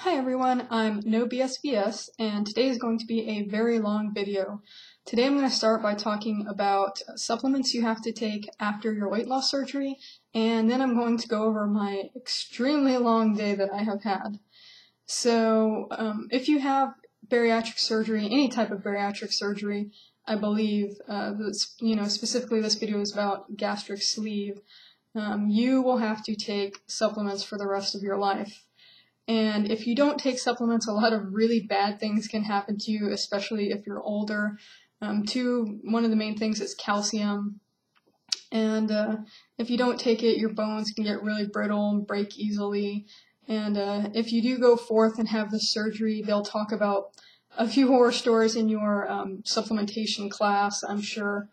Hi everyone, I'm NoBSVS, and today is going to be a very long video. Today I'm going to start by talking about supplements you have to take after your weight loss surgery, and then I'm going to go over my extremely long day that I have had. So, if you have bariatric surgery, any type of bariatric surgery, I believe, specifically this video is about gastric sleeve, you will have to take supplements for the rest of your life. And if you don't take supplements, a lot of really bad things can happen to you, especially if you're older. One of the main things is calcium. And if you don't take it, your bones can get really brittle and break easily. And if you do go forth and have this surgery, they'll talk about a few horror stories in your supplementation class, I'm sure.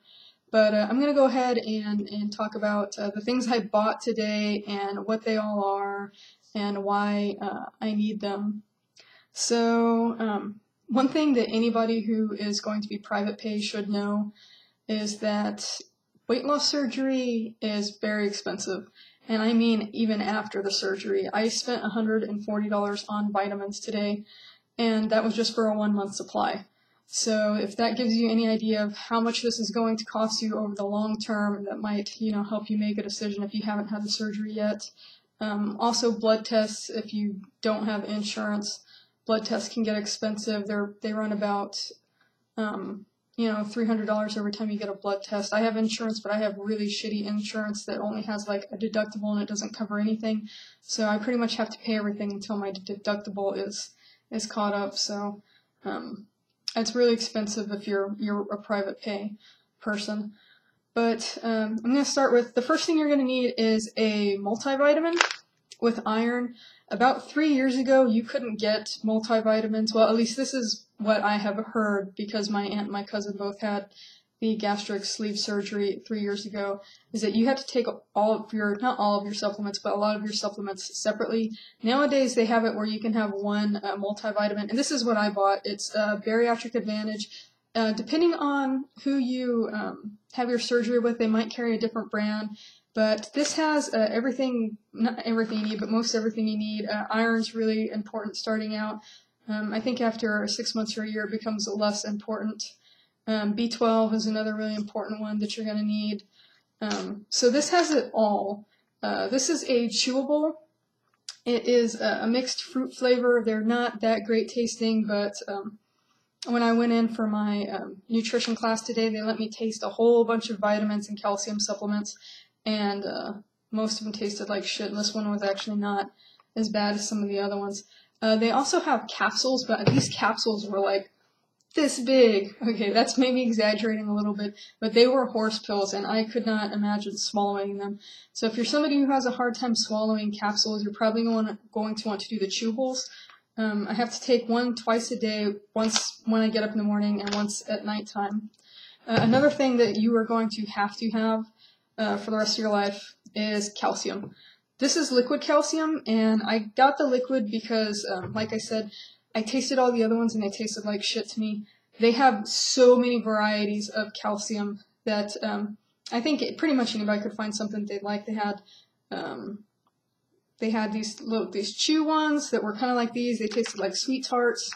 But I'm going to go ahead and talk about the things I bought today and what they all are and why I need them. So one thing that anybody who is going to be private pay should know is that weight loss surgery is very expensive. And I mean even after the surgery. I spent $140 on vitamins today, and that was just for a 1-month supply. So if that gives you any idea of how much this is going to cost you over the long term, that might, help you make a decision if you haven't had the surgery yet. Also, blood tests, if you don't have insurance, blood tests can get expensive. They run about, $300 every time you get a blood test. I have insurance, but I have really shitty insurance that only has like a deductible and it doesn't cover anything. So I pretty much have to pay everything until my deductible is caught up. So it's really expensive if you're a private pay person. But I'm going to start with the first thing you're going to need is a multivitamin with iron. About 3 years ago, you couldn't get multivitamins. Well, at least this is what I have heard, because my aunt and my cousin both had the gastric sleeve surgery 3 years ago, is that you had to take not all of your supplements, but a lot of your supplements separately. Nowadays, they have it where you can have one multivitamin, and this is what I bought. It's Bariatric Advantage. Depending on who you have your surgery with, they might carry a different brand, but this has everything, not everything you need, but most everything you need. Iron's really important starting out. I think after 6 months or a year, it becomes less important. B12 is another really important one that you're going to need. So this has it all. This is a chewable. It is a mixed fruit flavor. They're not that great tasting, but when I went in for my nutrition class today, they let me taste a whole bunch of vitamins and calcium supplements, and most of them tasted like shit, and this one was actually not as bad as some of the other ones. They also have capsules, but these capsules were like this big. Okay, that's maybe exaggerating a little bit, but they were horse pills, and I could not imagine swallowing them. So if you're somebody who has a hard time swallowing capsules, you're probably going to want to do the chewables. I have to take one twice a day, once when I get up in the morning and once at nighttime. Another thing that you are going to have for the rest of your life is calcium. This is liquid calcium, and I got the liquid because, like I said, I tasted all the other ones and they tasted like shit to me. They have so many varieties of calcium that I think pretty much anybody could find something they'd like. They had these chew ones that were kind of like these. They tasted like sweet tarts.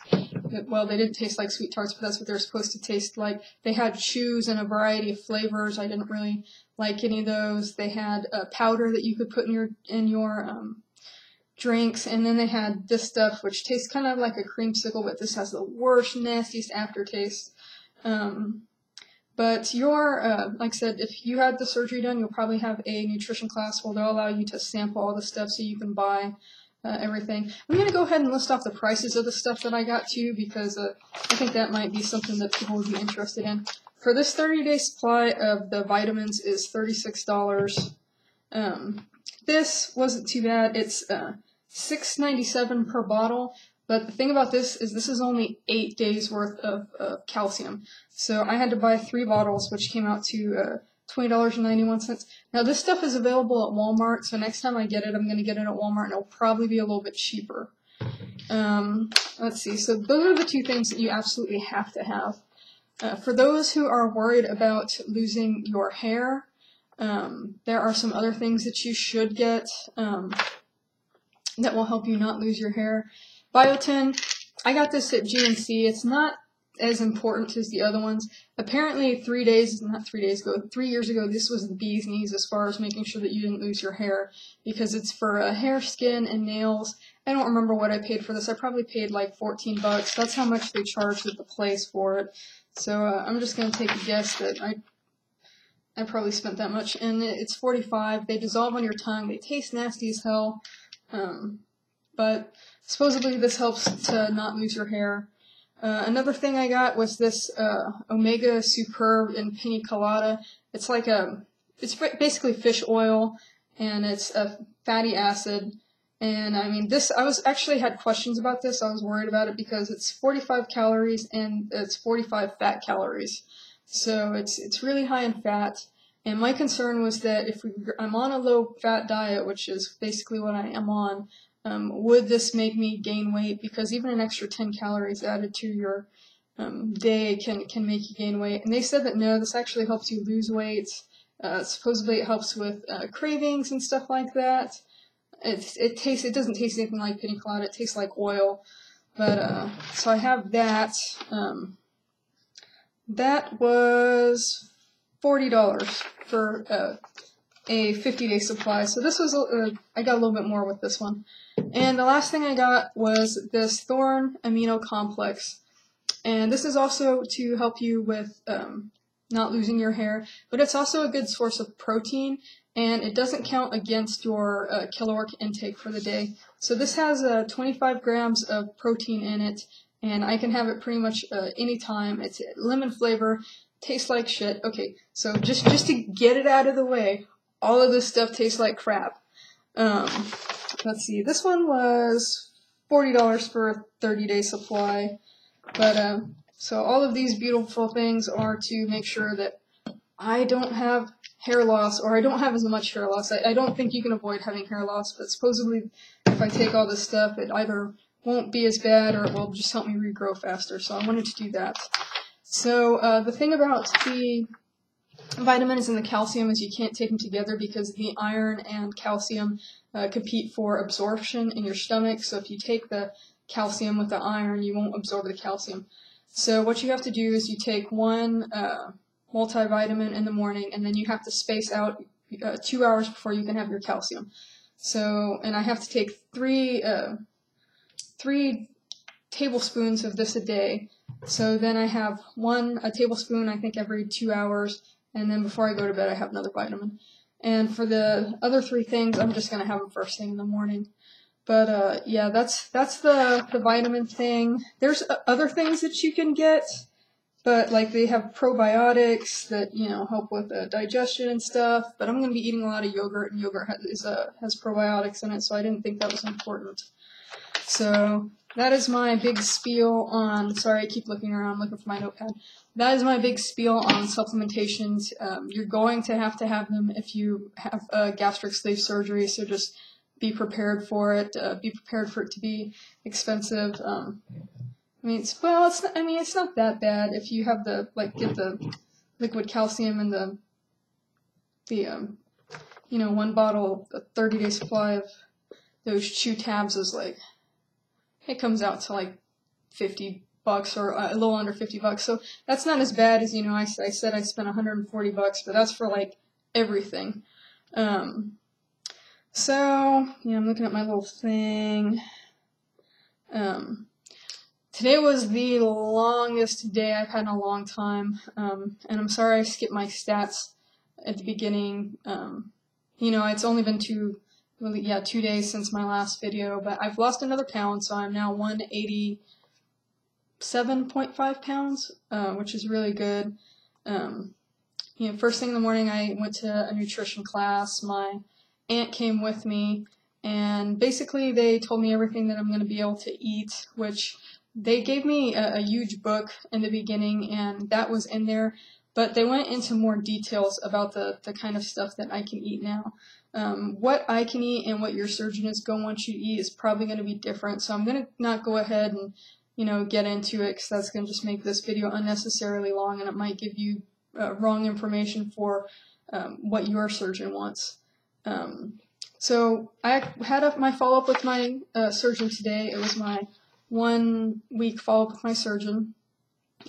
Well, they didn't taste like sweet tarts, but that's what they're supposed to taste like. They had chews in a variety of flavors. I didn't really like any of those. They had a powder that you could put in your drinks, and then they had this stuff which tastes kind of like a creamsicle, but this has the worst, nastiest aftertaste. But like I said, if you had the surgery done, you'll probably have a nutrition class where they'll allow you to sample all the stuff so you can buy everything. I'm going to go ahead and list off the prices of the stuff that I got too, because I think that might be something that people would be interested in. For this 30-day supply of the vitamins is $36. This wasn't too bad. It's $6.97 per bottle. But the thing about this is only 8 days worth of calcium. So I had to buy 3 bottles, which came out to $20.91. Now this stuff is available at Walmart, so next time I get it, I'm going to get it at Walmart, and it'll probably be a little bit cheaper. Let's see. So those are the 2 things that you absolutely have to have. For those who are worried about losing your hair, there are some other things that you should get that will help you not lose your hair. Biotin, I got this at GNC. It's not as important as the other ones. Apparently 3 years ago, this was the bee's knees as far as making sure that you didn't lose your hair, because it's for hair, skin, and nails. I don't remember what I paid for this. I probably paid like 14 bucks. That's how much they charged at the place for it. So I'm just going to take a guess that I probably spent that much. And it's 45. They dissolve on your tongue. They taste nasty as hell. But supposedly this helps to not lose your hair. Another thing I got was this Omega Superb in Pina Colada. It's like it's basically fish oil, and it's a fatty acid. And I mean, I actually had questions about this. I was worried about it because it's 45 calories and it's 45 fat calories. So it's really high in fat. And my concern was that if I'm on a low fat diet, which is basically what I am on, would this make me gain weight? Because even an extra 10 calories added to your day can make you gain weight. And they said that no, this actually helps you lose weight. Supposedly it helps with cravings and stuff like that. It doesn't taste anything like pina colada. It tastes like oil. But so I have that. That was $40 for a 50-day supply. So this was I got a little bit more with this one. And the last thing I got was this Thorn Amino Complex. And this is also to help you with not losing your hair, but it's also a good source of protein, and it doesn't count against your caloric intake for the day. So this has 25 grams of protein in it, and I can have it pretty much any time. It's lemon flavor, tastes like shit. Okay, so just to get it out of the way, all of this stuff tastes like crap. Let's see, this one was $40 for a 30-day supply. But so all of these beautiful things are to make sure that I don't have hair loss, or I don't have as much hair loss. I don't think you can avoid having hair loss, but supposedly if I take all this stuff, it either won't be as bad or it will just help me regrow faster. So I wanted to do that. So the thing about the vitamins and the calcium is you can't take them together because the iron and calcium compete for absorption in your stomach. So if you take the calcium with the iron, you won't absorb the calcium. So what you have to do is you take one multivitamin in the morning, and then you have to space out 2 hours before you can have your calcium. So, and I have to take three tablespoons of this a day. So then I have a tablespoon, I think, every 2 hours, and then before I go to bed, I have another vitamin. And for the other 3 things, I'm just going to have them first thing in the morning. But yeah, that's the vitamin thing. There's other things that you can get, but like they have probiotics that, you know, help with digestion and stuff. But I'm going to be eating a lot of yogurt, and yogurt has probiotics in it, so I didn't think that was important. So that is my big spiel on, sorry, I keep looking around looking for my notepad. That is my big spiel on supplementations. You're going to have them if you have gastric sleeve surgery, so just be prepared for it. Be prepared for it to be expensive. It's not that bad if you have get the liquid calcium and the one bottle, a 30-day supply of those chew tabs is like, it comes out to like $50 or a little under $50. So that's not as bad as, I said I spent $140, but that's for like everything. So, yeah, I'm looking at my little thing. Today was the longest day I've had in a long time, and I'm sorry I skipped my stats at the beginning. It's only been 2 days since my last video, but I've lost another pound, so I'm now 187.5 pounds, which is really good. First thing in the morning I went to a nutrition class. My aunt came with me, and basically they told me everything that I'm going to be able to eat, which they gave me a huge book in the beginning, and that was in there, but they went into more details about the kind of stuff that I can eat now. What I can eat and what your surgeon is going to want you to eat is probably going to be different, so I'm going to not go ahead and, get into it, because that's going to just make this video unnecessarily long, and it might give you wrong information for what your surgeon wants. So I had my follow-up with my surgeon today. It was my 1-week follow-up with my surgeon,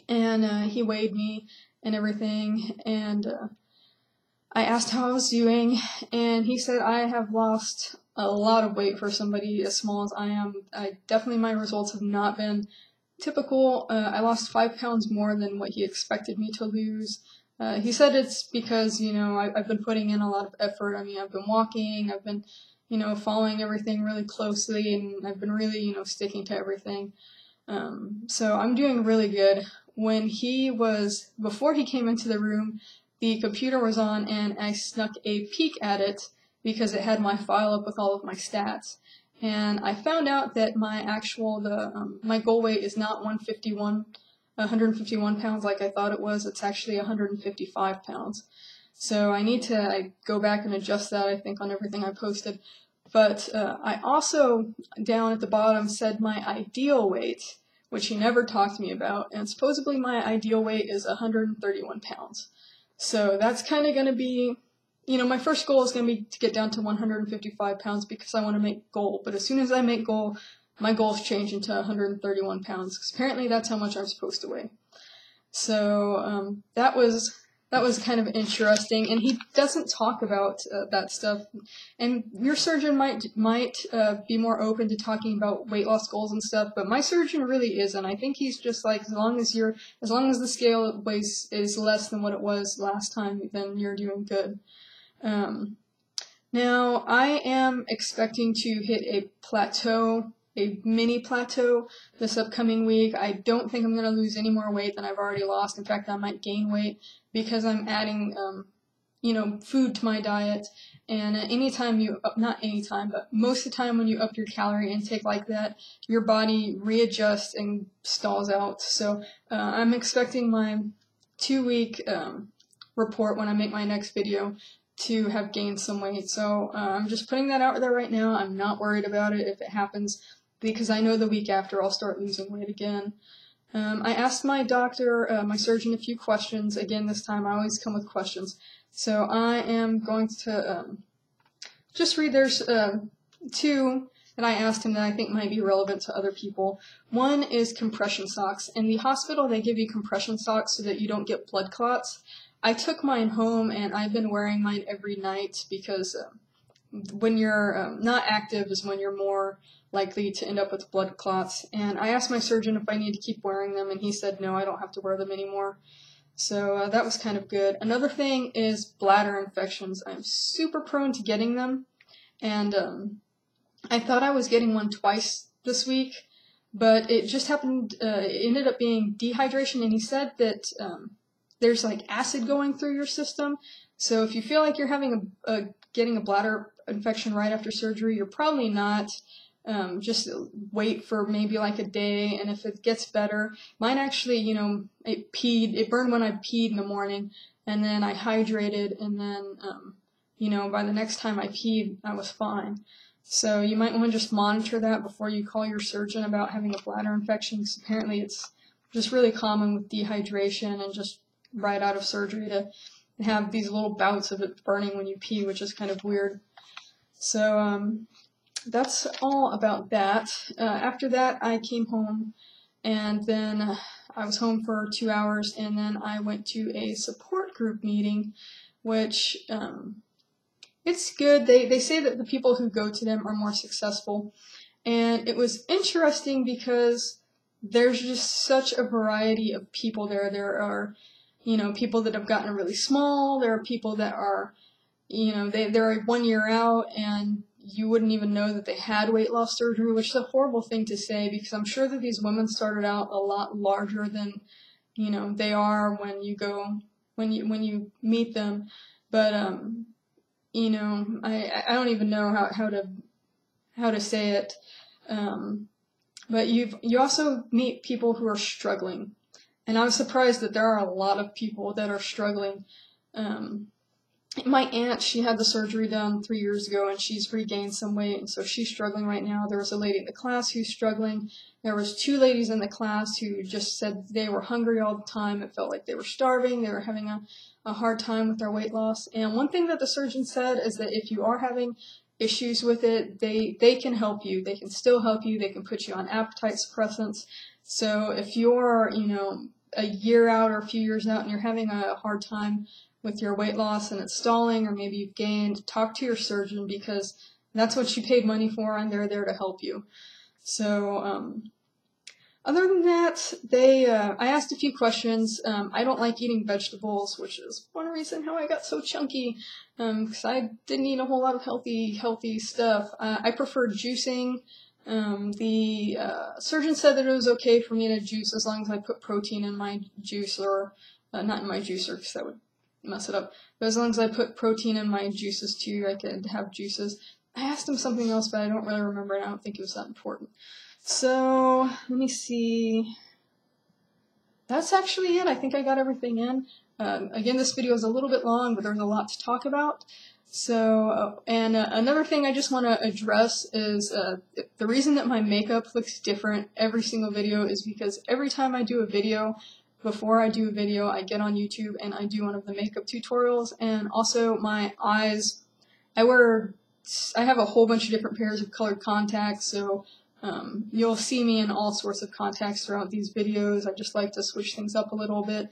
and he weighed me and everything, and I asked how I was doing, and he said I have lost a lot of weight for somebody as small as I am. Definitely my results have not been typical. I lost 5 pounds more than what he expected me to lose. He said it's because, I've been putting in a lot of effort. I mean, I've been walking, I've been, following everything really closely, and I've been really, sticking to everything. So I'm doing really good. Before he came into the room, the computer was on, and I snuck a peek at it because it had my file up with all of my stats. And I found out that my goal weight is not 151 pounds like I thought it was. It's actually 155 pounds. So I need to go back and adjust that, I think, on everything I posted. But I also, down at the bottom, said my ideal weight, which he never talked to me about. And supposedly my ideal weight is 131 pounds. So that's kind of going to be, my first goal is going to be to get down to 155 pounds because I want to make goal. But as soon as I make goal, my goals change into 131 pounds because apparently that's how much I'm supposed to weigh. So that was kind of interesting, and he doesn't talk about that stuff. And your surgeon might be more open to talking about weight loss goals and stuff, but my surgeon really isn't. I think he's just like, as long as the scale weight is less than what it was last time, then you're doing good. Now I am expecting to hit a mini plateau this upcoming week. I don't think I'm going to lose any more weight than I've already lost. In fact, I might gain weight because I'm adding, food to my diet. And most of the time when you up your calorie intake like that, your body readjusts and stalls out. So I'm expecting my 2-week report when I make my next video to have gained some weight. So I'm just putting that out there right now. I'm not worried about it if it happens, because I know the week after I'll start losing weight again. I asked my doctor, my surgeon, a few questions. Again, this time I always come with questions. So I am going to just read. There's 2 that I asked him that I think might be relevant to other people. One is compression socks. In the hospital, they give you compression socks so that you don't get blood clots. I took mine home, and I've been wearing mine every night because when you're not active is when you're more likely to end up with blood clots. And I asked my surgeon if I need to keep wearing them, and he said no, I don't have to wear them anymore. So that was kind of good. Another thing is bladder infections. I'm super prone to getting them, and I thought I was getting one twice this week, but it just happened, it ended up being dehydration, and he said that there's like acid going through your system. So if you feel like you're having getting a bladder infection right after surgery, you're probably not. Just wait for maybe like a day, and if it gets better, mine actually, it burned when I peed in the morning, and then I hydrated, and then, by the next time I peed, I was fine. So you might want to just monitor that before you call your surgeon about having a bladder infection, because apparently it's just really common with dehydration and just right out of surgery to have these little bouts of it burning when you pee, which is kind of weird. So, that's all about that. After that, I came home, and then I was home for 2 hours, and then I went to a support group meeting, which, it's good. They say that the people who go to them are more successful, and it was interesting because there's just such a variety of people there. There are, people that have gotten really small. There are people that are, they're 1 year out, and you wouldn't even know that they had weight loss surgery, which is a horrible thing to say, because I'm sure that these women started out a lot larger than, they are when you meet them. But, I don't even know how to say it. But you also meet people who are struggling. And I was surprised that there are a lot of people that are struggling. My aunt, she had the surgery done 3 years ago, and she's regained some weight, and so she's struggling right now. There was a lady in the class who's struggling. There was 2 ladies in the class who just said they were hungry all the time. It felt like they were starving. They were having a hard time with their weight loss. And one thing that the surgeon said is that if you are having issues with it, they can help you. They can still help you. They can put you on appetite suppressants. So if you're, a year out or a few years out and you're having a hard time with your weight loss and it's stalling, or maybe you've gained, talk to your surgeon, because that's what you paid money for and they're there to help you. So, other than that, I asked a few questions. I don't like eating vegetables, which is one reason how I got so chunky, because I didn't eat a whole lot of healthy stuff. I prefer juicing. The surgeon said that it was okay for me to juice as long as I put protein in my juice, or not in my juicer because that would mess it up, but as long as I put protein in my juices too, I could have juices. I asked him something else, but I don't really remember, and I don't think it was that important. So, let me see. That's actually it. I think I got everything in. Again, this video is a little bit long, but there's a lot to talk about. So, another thing I just want to address is the reason that my makeup looks different every single video is because every time I do a video, before I do a video, I get on YouTube and I do one of the makeup tutorials, and also my eyes, I have a whole bunch of different pairs of colored contacts, so you'll see me in all sorts of contacts throughout these videos. I just like to switch things up a little bit.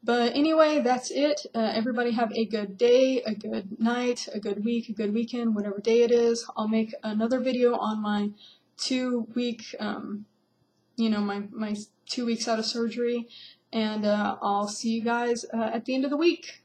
But anyway, that's it. Everybody have a good day, a good night, a good week, a good weekend, whatever day it is. I'll make another video on my 2-week, my 2 weeks out of surgery, and I'll see you guys at the end of the week.